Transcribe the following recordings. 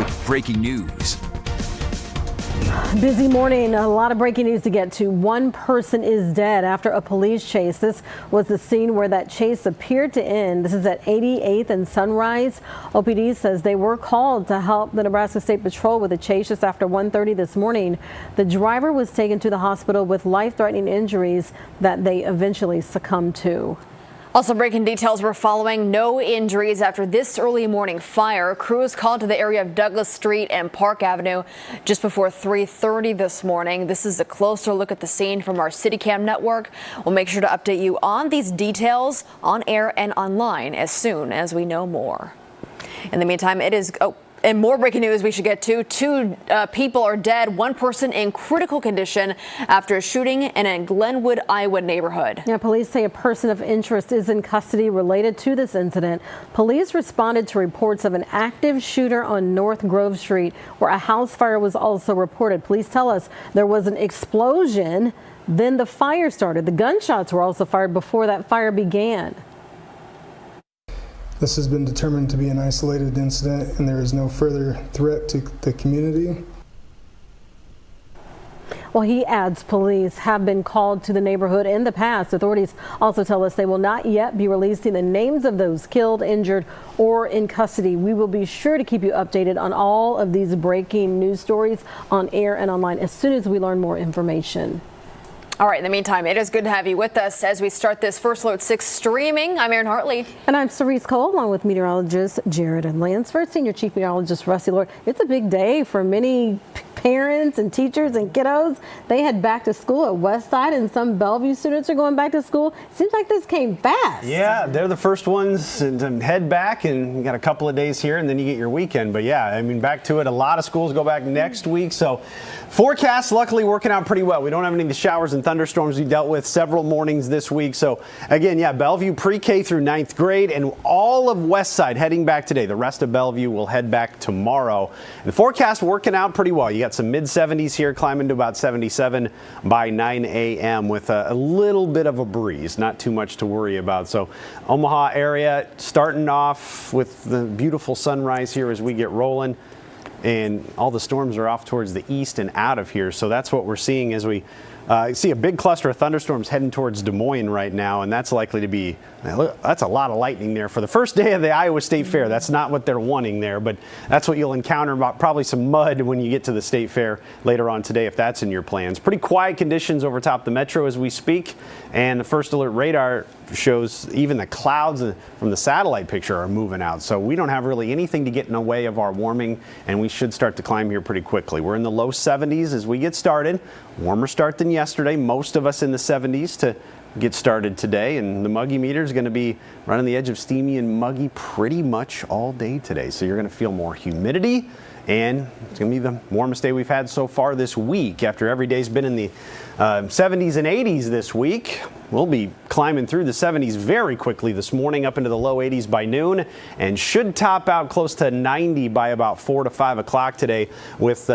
with breaking news. Busy morning. A lot of breaking news to get to. One person is dead after a police chase. This was the scene where that chase appeared to end. This is at 88th and Sunrise. OPD says they were called to help the Nebraska State Patrol with a chase just after 1:30 this morning. The driver was taken to the hospital with life-threatening injuries that they eventually succumbed to. Also breaking details we're following. No injuries after this early morning fire. Crews called to the area of Douglas Street and Park Avenue just before 3:30 this morning. This is a closer look at the scene from our CityCam network. We'll make sure to update you on these details on air and online as soon as we know more. In the meantime, it is... And more breaking news we should get to. Two people are dead, one person in critical condition after a shooting in a Glenwood, Iowa neighborhood. Yeah, police say a person of interest is in custody related to this incident. Police responded to reports of an active shooter on North Grove Street, where a house fire was also reported. Police tell us there was an explosion, then the fire started. The gunshots were also fired before that fire began. This has been determined to be an isolated incident and there is no further threat to the community. Well, he adds police have been called to the neighborhood in the past. Authorities also tell us they will not yet be releasing the names of those killed, injured, or in custody. We will be sure to keep you updated on all of these breaking news stories on air and online as soon as we learn more information. All right, in the meantime, it is good to have you with us as we start this First Alert 6 streaming. I'm Erin Hartley. And I'm Cerise Cole, along with meteorologist Jared and Lansford, Senior Chief Meteorologist Rusty Lord. It's a big day for many parents and teachers and kiddos. They head back to school at Westside, and some Bellevue students are going back to school. Seems like this came fast. Yeah, they're the first ones to head back, and you got a couple of days here, and then you get your weekend. But yeah, I mean, back to it. A lot of schools go back next week, so forecast luckily working out pretty well. We don't have any of the showers and thunderstorms we dealt with several mornings this week. So again, yeah, Bellevue pre-K through 9th grade and all of Westside heading back today. The rest of Bellevue will head back tomorrow. The forecast working out pretty well. You got some mid-70s here, climbing to about 77 by 9 a.m. with a little bit of a breeze. Not too much to worry about. So Omaha area starting off with the beautiful sunrise here as we get rolling. And all the storms are off towards the east and out of here. So that's what we're seeing as we see a big cluster of thunderstorms heading towards Des Moines right now. And that's likely to be, that's a lot of lightning there for the first day of the Iowa State Fair. That's not what they're wanting there, but that's what you'll encounter. Probably some mud when you get to the State Fair later on today, if that's in your plans. Pretty quiet conditions over top the metro as we speak. And the First Alert radar shows even the clouds from the satellite picture are moving out. So we don't have really anything to get in the way of our warming, and we should start to climb here pretty quickly. We're in the low 70s as we get started. Warmer start than yesterday. Most of us in the 70s to get started today, and the muggy meter is going to be right on the edge of steamy and muggy pretty much all day today. So you're going to feel more humidity, and it's going to be the warmest day we've had so far this week. After every day's been in the 70s and 80s this week, we'll be climbing through the 70s very quickly this morning, up into the low 80s by noon, and should top out close to 90 by about 4 to 5 o'clock today, with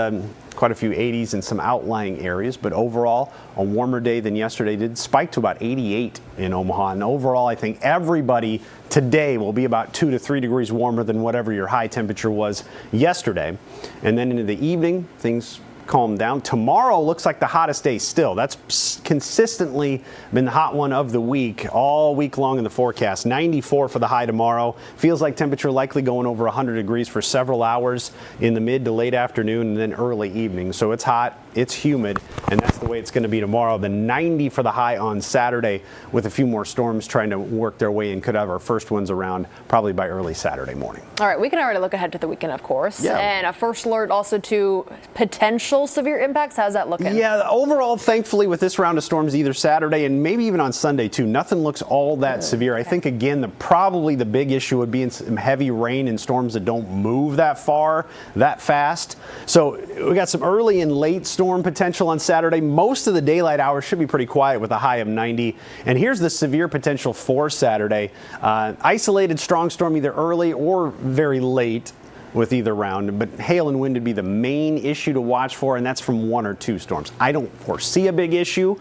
quite a few 80s in some outlying areas. But overall, a warmer day than yesterday. Did spike to about 88 in Omaha. And overall, I think everybody today will be about 2 to 3 degrees warmer than whatever your high temperature was yesterday. And then into the evening, things calm down. Tomorrow looks like the hottest day still. That's consistently been the hot one of the week all week long in the forecast. 94 for the high tomorrow. Feels like temperature likely going over 100 degrees for several hours in the mid to late afternoon and then early evening. So it's hot, it's humid, and that's the way it's going to be tomorrow. The 90 for the high on Saturday, with a few more storms trying to work their way in. Could have our first ones around probably by early Saturday morning. All right, we can already look ahead to the weekend, of course. Yeah. And a first alert also to potential severe impacts. How's that looking? Yeah, overall, thankfully, with this round of storms either Saturday and maybe even on Sunday too, nothing looks all that severe. I think, again, probably the big issue would be in some heavy rain and storms that don't move that far, that fast. So we got some early and late storm potential on Saturday. Most of the daylight hours should be pretty quiet with a high of 90. And here's the severe potential for Saturday. Isolated strong storm either early or very late with either round, but hail and wind would be the main issue to watch for, and that's from 1 or 2 storms. I don't foresee a big issue,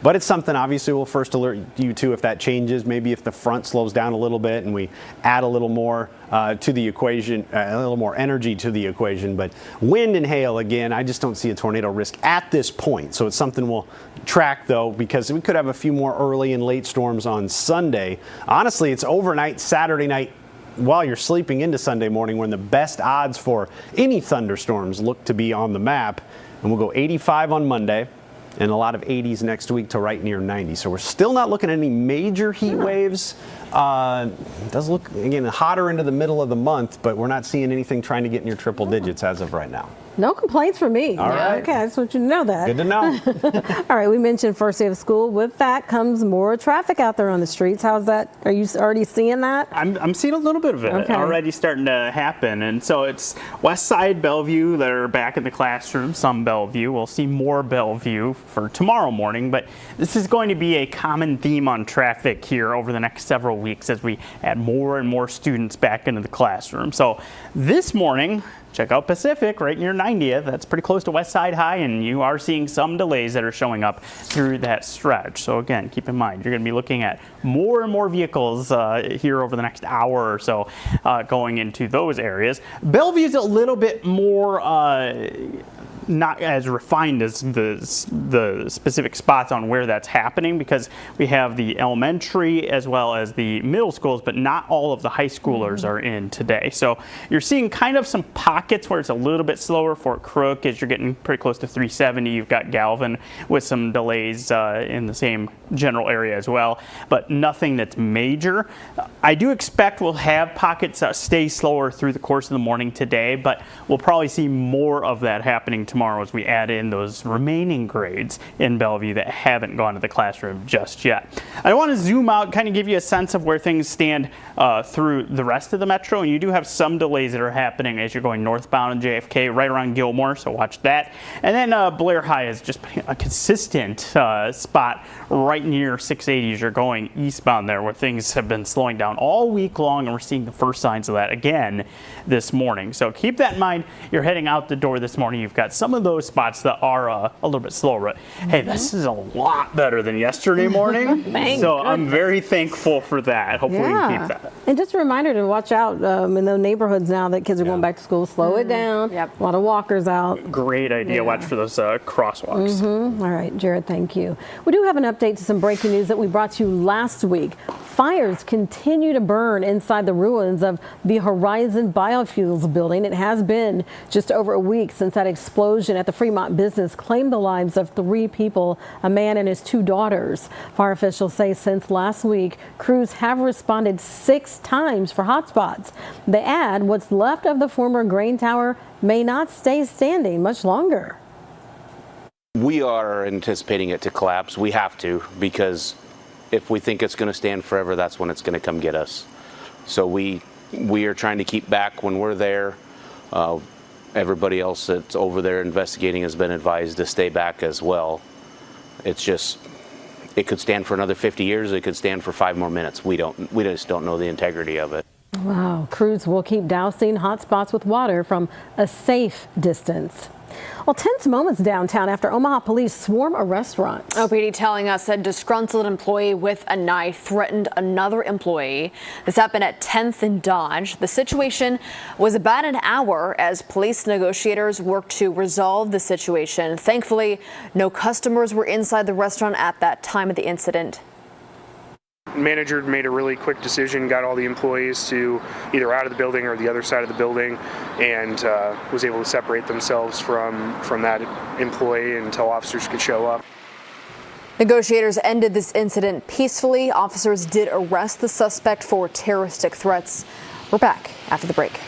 But it's something obviously we'll first alert you to if that changes, maybe if the front slows down a little bit and we add a little more to the equation, a little more energy to the equation. But wind and hail, again, I just don't see a tornado risk at this point. So it's something we'll track, though, because we could have a few more early and late storms on Sunday. Honestly, it's overnight Saturday night while you're sleeping into Sunday morning when the best odds for any thunderstorms look to be on the map. And we'll go 85 on Monday and a lot of 80s next week to right near 90. So we're still not looking at any major heat waves. It does look, again, hotter into the middle of the month, but we're not seeing anything trying to get near triple digits as of right now. No complaints from me. All right. Okay, I just want you to know that. Good to know. All right, we mentioned first day of school. With that comes more traffic out there on the streets. How's that? Are you already seeing that? I'm seeing a little bit of it already starting to happen. And so it's West Side, Bellevue that are back in the classroom, some Bellevue. We'll see more Bellevue for tomorrow morning, but this is going to be a common theme on traffic here over the next several weeks as we add more and more students back into the classroom. So this morning, check out Pacific right near 90th. That's pretty close to West Side High, and you are seeing some delays that are showing up through that stretch. So again, keep in mind, you're going to be looking at more and more vehicles here over the next hour or so going into those areas. Bellevue's a little bit more not as refined as the specific spots on where that's happening, because we have the elementary as well as the middle schools, but not all of the high schoolers are in today. So you're seeing kind of some pockets where it's a little bit slower. Fort Crook, as you're getting pretty close to 370, you've got Galvin with some delays in the same general area as well, but nothing that's major. I do expect we'll have pockets that stay slower through the course of the morning today, but we'll probably see more of that happening tomorrow as we add in those remaining grades in Bellevue that haven't gone to the classroom just yet. I want to zoom out, kind of give you a sense of where things stand through the rest of the metro, and you do have some delays that are happening as you're going northbound in JFK right around Gilmore, so watch that. And then Blair High is just a consistent spot right near 680 as you're going eastbound there, where things have been slowing down all week long, and we're seeing the first signs of that again this morning. So keep that in mind. You're heading out the door this morning. You've got some of those spots that are a little bit slower. Hey, this is a lot better than yesterday morning. So I'm very thankful for that. Hopefully we can keep that. And just a reminder to watch out in the neighborhoods now that kids are going back to school. Slow it down. Yep. A lot of walkers out. Great idea. Watch for those crosswalks. All right, Jared, thank you. We do have an update to some breaking news that we brought to you last week. Fires continue to burn inside the ruins of the Horizon Biofuels building. It has been just over a week since that explosion at the Fremont business claimed the lives of 3 people, a man and his 2 daughters. Fire officials say since last week, crews have responded 6 times for hotspots. They add what's left of the former grain tower may not stay standing much longer. We are anticipating it to collapse. We have to, because if we think it's going to stand forever, that's when it's going to come get us. So we are trying to keep back when we're there. Everybody else that's over there investigating has been advised to stay back as well. It's just, it could stand for another 50 years. It could stand for 5 more minutes. We just don't know the integrity of it. Wow. Crews will keep dousing hot spots with water from a safe distance. Well, tense moments downtown after Omaha police swarm a restaurant. OPD telling us a disgruntled employee with a knife threatened another employee. This happened at 10th and Dodge. The situation was about an hour as police negotiators worked to resolve the situation. Thankfully, no customers were inside the restaurant at that time of the incident. Manager made a really quick decision, got all the employees to either out of the building or the other side of the building, and was able to separate themselves from that employee until officers could show up. Negotiators ended this incident peacefully. Officers did arrest the suspect for terroristic threats. We're back after the break.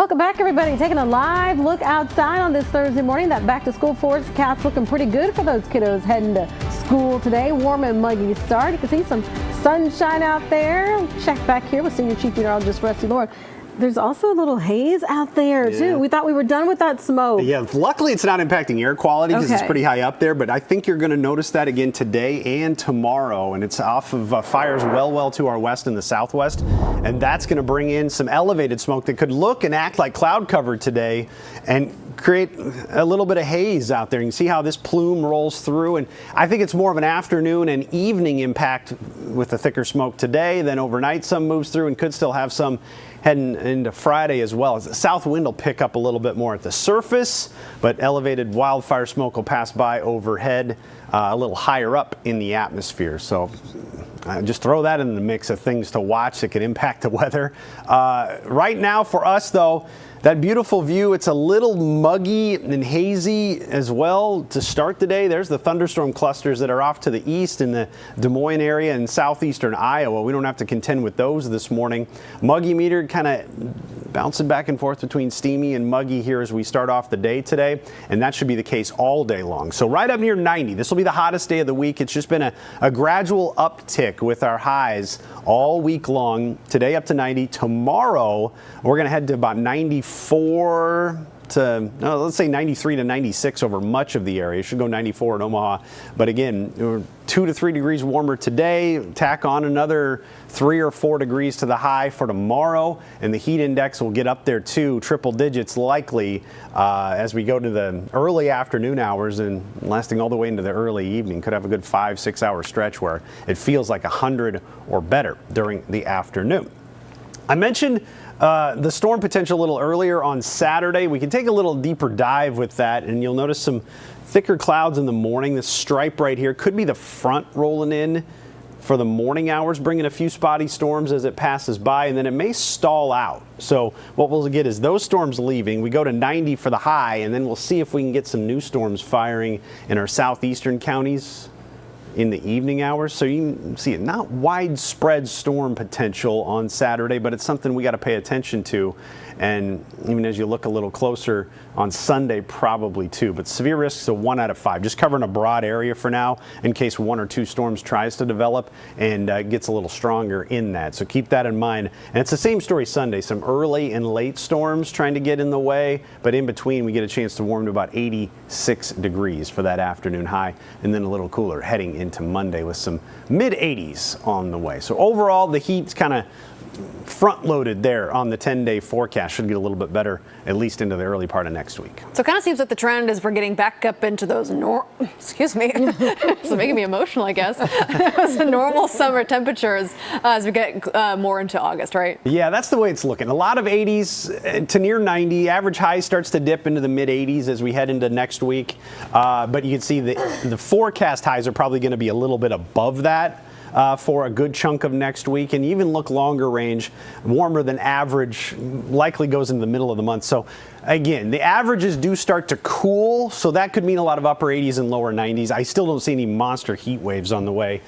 Welcome back, everybody. Taking a live look outside on this Thursday morning. That back-to-school forecast looking pretty good for those kiddos heading to school today. Warm and muggy start. You can see some sunshine out there. Check back here with Senior Chief Meteorologist Rusty Lord. There's also a little haze out there, too. We thought we were done with that smoke. Yeah, luckily it's not impacting air quality because it's Okay. pretty high up there, but I think you're going to notice that again today and tomorrow, and it's off of fires well to our west and the southwest, and that's going to bring in some elevated smoke that could look and act like cloud cover today and create a little bit of haze out there. You can see how this plume rolls through, and I think it's more of an afternoon and evening impact with the thicker smoke today. Then overnight some moves through and could still have some heading into Friday as well. The south wind will pick up a little bit more at the surface, but elevated wildfire smoke will pass by overhead a little higher up in the atmosphere. So just throw that in the mix of things to watch that could impact the weather. Right now for us, though, that beautiful view, it's a little muggy and hazy as well to start the day. There's the thunderstorm clusters that are off to the east in the Des Moines area and southeastern Iowa. We don't have to contend with those this morning. Muggy meter kind of bouncing back and forth between steamy and muggy here as we start off the day today, and that should be the case all day long. So right up near 90. This will be the hottest day of the week. It's just been a gradual uptick with our highs all week long. Today up to 90. Tomorrow we're going to head to about 94 to, let's say 93 to 96 over much of the area. It should go 94 in Omaha. But again, we're 2 to 3 degrees warmer today. Tack on another 3 or 4 degrees to the high for tomorrow. And the heat index will get up there too, triple digits likely as we go to the early afternoon hours and lasting all the way into the early evening. Could have a good 5-6 hour stretch where it feels like 100 or better during the afternoon. I mentioned the storm potential a little earlier on Saturday. We can take a little deeper dive with that, and you'll notice some thicker clouds in the morning. This stripe right here could be the front rolling in for the morning hours, bringing a few spotty storms as it passes by, and then it may stall out. So what we'll get is those storms leaving. We go to 90 for the high, and then we'll see if we can get some new storms firing in our southeastern counties in the evening hours. So you can see it, not widespread storm potential on Saturday, but it's something we got to pay attention to. And even as you look a little closer on Sunday, probably too. But severe risks of 1 out of 5. Just covering a broad area for now in case 1 or 2 storms tries to develop and gets a little stronger in that. So keep that in mind. And it's the same story Sunday. Some early and late storms trying to get in the way, but in between we get a chance to warm to about 86 degrees for that afternoon high, and then a little cooler heading into Monday with some mid 80s on the way. So overall, the heat's kind of front-loaded there on the 10-day forecast. Should get a little bit better, at least into the early part of next week. So it kind of seems like the trend is we're getting back up into those excuse me, it's making me emotional, I guess. Those normal summer temperatures as we get more into August, right? Yeah, that's the way it's looking. A lot of 80s to near 90. Average high starts to dip into the mid 80s as we head into next week. But you can see the forecast highs are probably going to be a little bit above that for a good chunk of next week, and even look longer range, warmer than average, likely goes into the middle of the month. So again, the averages do start to cool, so that could mean a lot of upper 80s and lower 90s. I still don't see any monster heat waves on the way.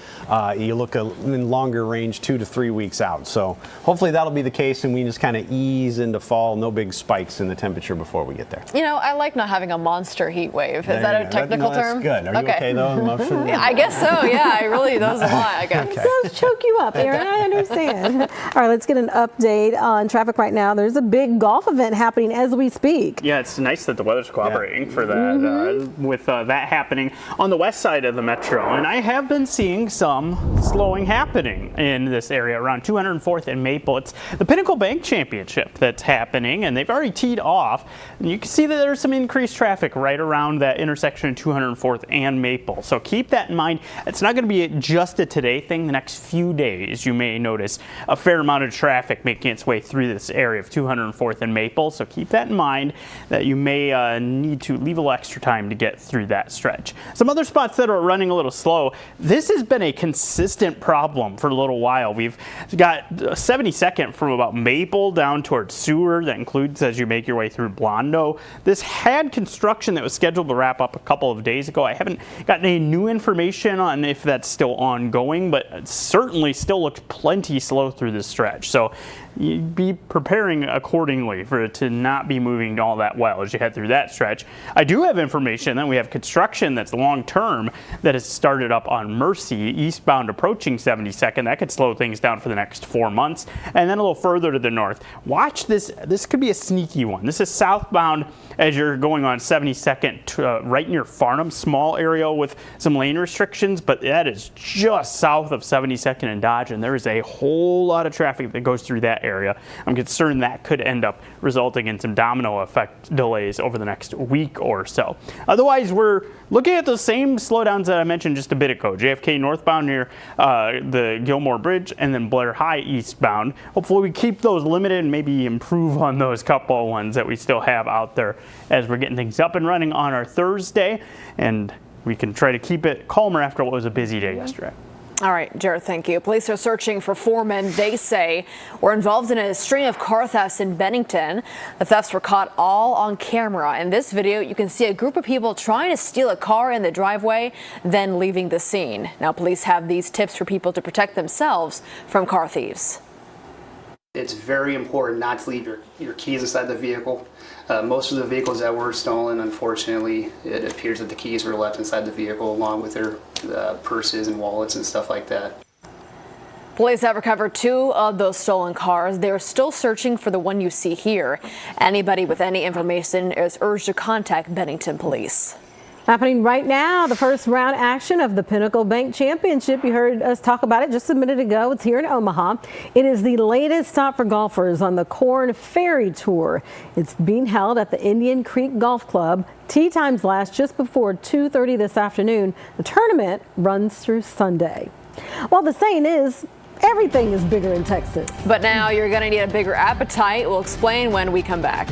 You look in longer range, 2 to 3 weeks out. So hopefully that'll be the case, and we just kind of ease into fall. No big spikes in the temperature before we get there. You know, I like not having a monster heat wave. Is that a technical term? That's good. Are you okay though? Emotionally? I guess so. Yeah, that was a lot, I guess. It does choke you up, Aaron. I understand. All right, let's get an update on traffic right now. There's a big golf event happening as we speak. Yeah, it's nice that the weather's cooperating for that, with that happening on the west side of the metro. And I have been seeing some slowing happening in this area around 204th and Maple. It's the Pinnacle Bank Championship that's happening, and they've already teed off. And you can see that there's some increased traffic right around that intersection of 204th and Maple. So keep that in mind. It's not going to be just a today thing. The next few days, you may notice a fair amount of traffic making its way through this area of 204th and Maple. So keep that in mind, that you may need to leave a little extra time to get through that stretch. Some other spots that are running a little slow. This has been a consistent problem for a little while. We've got 72nd from about Maple down towards Seward. That includes as you make your way through Blondo. This had construction that was scheduled to wrap up a couple of days ago. I haven't gotten any new information on if that's still ongoing, moving, but it certainly still looks plenty slow through this stretch. So you be preparing accordingly for it to not be moving all that well as you head through that stretch. I do have information that we have construction that's long term that has started up on Mercy eastbound approaching 72nd. That could slow things down for the next 4 months. And then a little further to the north. Watch this. This could be a sneaky one. This is southbound as you're going on 72nd right near Farnham, small area with some lane restrictions, but that is just south of 72nd and Dodge, and there is a whole lot of traffic that goes through that area. I'm concerned that could end up resulting in some domino effect delays over the next week or so. Otherwise, we're looking at the same slowdowns that I mentioned just a bit ago. JFK northbound near the Gilmore Bridge, and then Blair High eastbound. Hopefully we keep those limited and maybe improve on those couple of ones that we still have out there as we're getting things up and running on our Thursday, and we can try to keep it calmer after what was a busy day yesterday. All right, Jared, thank you. Police are searching for 4 men they say were involved in a string of car thefts in Bennington. The thefts were caught all on camera. In this video, you can see a group of people trying to steal a car in the driveway, then leaving the scene. Now, police have these tips for people to protect themselves from car thieves. It's very important not to leave your keys inside the vehicle. Most of the vehicles that were stolen, unfortunately, it appears that the keys were left inside the vehicle along with their purses and wallets and stuff like that. Police have recovered 2 of those stolen cars. They're still searching for the one you see here. Anybody with any information is urged to contact Bennington Police. Happening right now, the first round action of the Pinnacle Bank Championship. You heard us talk about it just a minute ago. It's here in Omaha. It is the latest stop for golfers on the Corn Ferry Tour. It's being held at the Indian Creek Golf Club. Tee times last just before 2:30 this afternoon. The tournament runs through Sunday. Well, the saying is, everything is bigger in Texas. But now you're going to need a bigger appetite. We'll explain when we come back.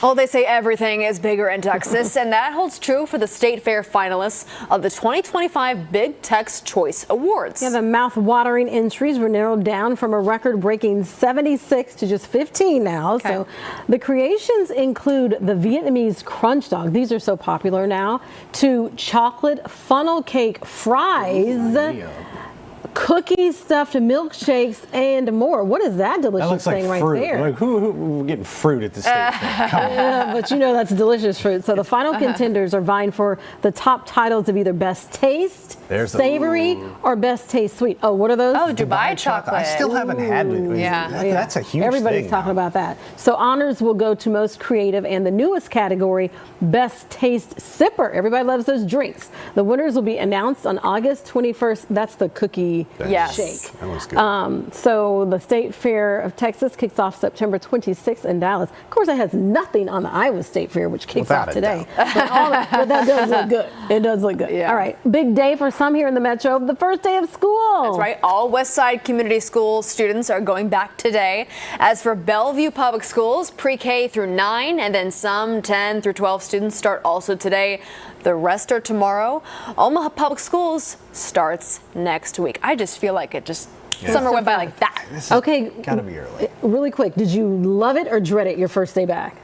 Well, they say everything is bigger in Texas, and that holds true for the State Fair finalists of the 2025 Big Tex Choice Awards. Yeah, the mouth-watering entries were narrowed down from a record-breaking 76 to just 15 now. Okay. So the creations include the Vietnamese crunch dog. These are so popular now. To chocolate funnel cake fries. cookies, stuffed milkshakes, and more. What is that delicious That looks like thing right fruit. there? Like who getting fruit at the state fair? Come on. Yeah, but you know that's delicious fruit. So the final contenders are vying for the top titles of either best taste, There's the- savory, or best taste sweet. Oh, what are those? Oh, Dubai chocolate. I still haven't had it. Yeah. That's a huge Everybody's thing talking now. about that. So honors will go to most creative and the newest category, best taste sipper. Everybody loves those drinks. The winners will be announced on August 21st. That's the cookie Yes. shake. That looks good. So the State Fair of Texas kicks off September 26th in Dallas. Of course, it has nothing on the Iowa State Fair, which kicks Without off a today. But that does look good. It does look good. Yeah. All right, big day for some here in the metro. The first day of school. That's right. All Westside Community School students are going back today. As for Bellevue Public Schools, pre-K through 9, and then some 10 through 12 students start also today. The rest are tomorrow. Omaha Public Schools starts next week. I just feel like summer went by like that. This is Okay, gotta be early. really quick. Did you love it or dread it your first day back?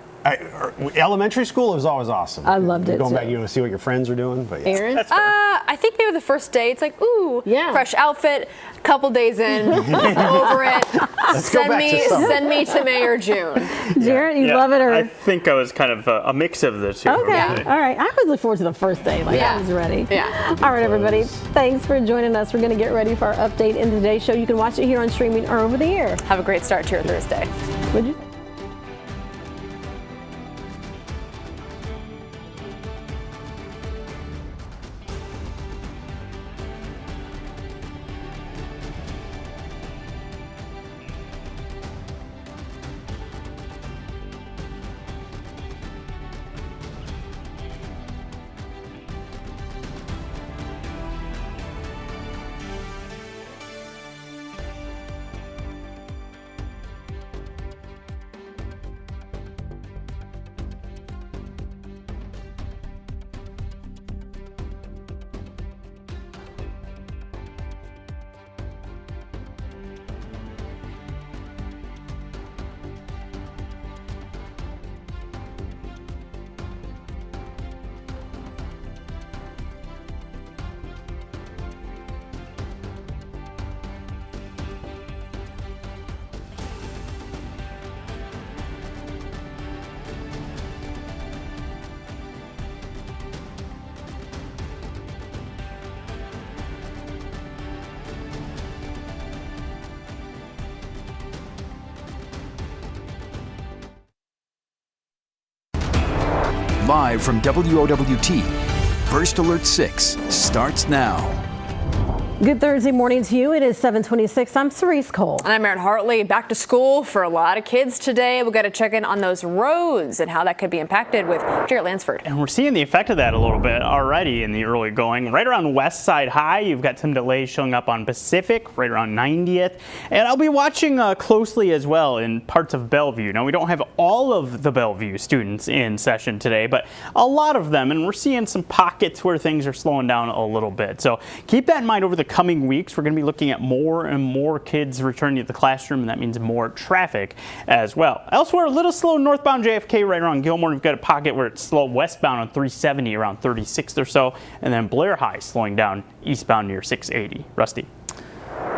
Elementary school was always awesome. I loved it, Going back, too. you know, see what your friends are doing. But yeah. Aaron? I think maybe the first day, it's like, ooh, Yeah. fresh outfit. Couple days in, over it. go back to summer. Send me to May or June. Jared, you Yeah, love it or? I think I was kind of a mix of the two. Okay, Yeah. all right. I always look forward to the first day. Like, Yeah. I was ready. Yeah. All right, everybody. Thanks for joining us. We're going to get ready for our update in today's show. You can watch it here on streaming or over the air. Have a great start to your Thursday. What'd you say? Live from WOWT, First Alert 6 starts now. Good Thursday morning to you. It is 7:26. I'm Cerise Cole. And I'm Erin Hartley. Back to school for a lot of kids today. We've got to check in on those roads and how that could be impacted with Jarrett Lansford. And we're seeing the effect of that a little bit already in the early going. Right around West Side High, you've got some delays showing up on Pacific, right around 90th. And I'll be watching closely as well in parts of Bellevue. Now, we don't have all of the Bellevue students in session today, but a lot of them. And we're seeing some pockets where things are slowing down a little bit. So keep that in mind over the coming weeks. We're going to be looking at more and more kids returning to the classroom, and that means more traffic as well. Elsewhere, a little slow northbound JFK right around Gilmore. We've got a pocket where it's slow westbound on 370 around 36th or so, and then Blair High slowing down eastbound near 680. Rusty.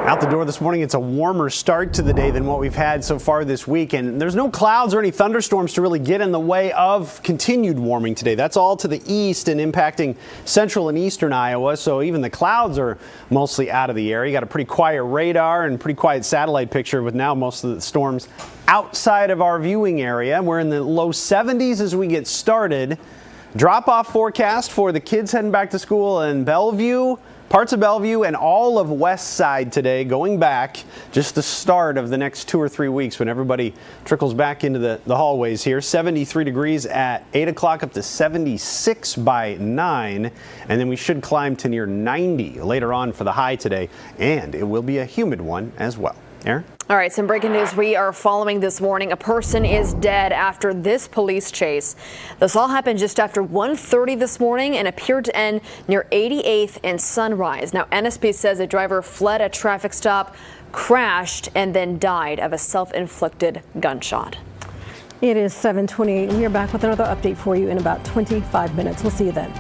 Out the door this morning, it's a warmer start to the day than what we've had so far this week, and there's no clouds or any thunderstorms to really get in the way of continued warming today. That's all to the east and impacting central and eastern Iowa, so even the clouds are mostly out of the area. You got a pretty quiet radar and pretty quiet satellite picture with now most of the storms outside of our viewing area. We're in the low 70s as we get started. Drop-off forecast for the kids heading back to school in Bellevue, parts of Bellevue, and all of West Side today, going back just the start of the next 2 or 3 weeks when everybody trickles back into the hallways here. 73 degrees at 8 o'clock, up to 76 by 9, and then we should climb to near 90 later on for the high today, and it will be a humid one as well. Aaron? All right, some breaking news we are following this morning. A person is dead after this police chase. This all happened just after 1:30 this morning and appeared to end near 88th and Sunrise. Now, NSP says a driver fled a traffic stop, crashed, and then died of a self-inflicted gunshot. It is 7:28. We are back with another update for you in about 25 minutes. We'll see you then.